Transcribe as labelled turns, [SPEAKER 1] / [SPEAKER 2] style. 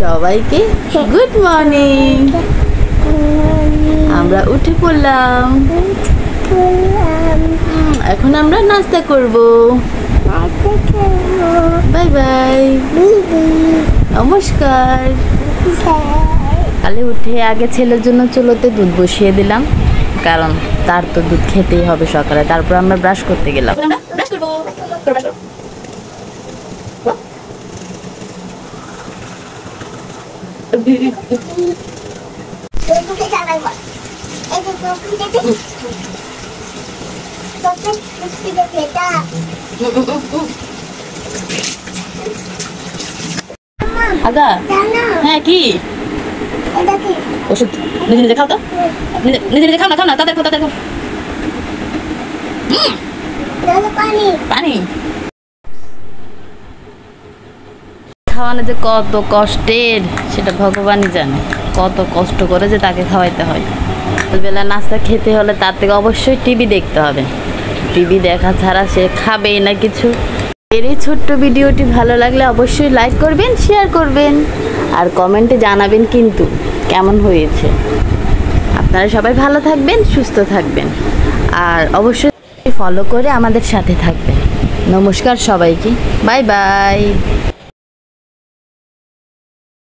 [SPEAKER 1] সবাইকে good morning. আমরা উঠে পড়লাম, এখন আমরা নাস্তা করব। বাই বাই, নমস্কার। সকালে উঠে আগে ছেলের জন্য চুলোতে দুধ বসিয়ে দিলাম, কারণ তার তো দুধ খেতেই হবে সকালে। তারপর আমরা ব্রাশ করতে গেলাম। আগা, হ্যাঁ কি ওষুধ? নিজে নিজে খাও তো, নিজে নিজে খাও না, খাও না, তাদের পানি খাওয়ানো যে কত কষ্টের সেটা ভগবানই জানে। কত কষ্ট করে যে তাকে খাওয়াইতে হয়। বেলা নাস্তা খেতে হলে তার থেকে অবশ্যই টিভি দেখতে হবে। টিভি দেখা ছাড়া সে খাবেই না কিছু। এর এই ছোট্ট ভিডিওটি ভালো লাগলে অবশ্যই লাইক করবেন, শেয়ার করবেন আর কমেন্টে জানাবেন কিন্তু কেমন হয়েছে। আপনারা সবাই ভালো থাকবেন, সুস্থ থাকবেন আর অবশ্যই ফলো করে আমাদের সাথে থাকবেন। নমস্কার সবাইকে, বাই বাই।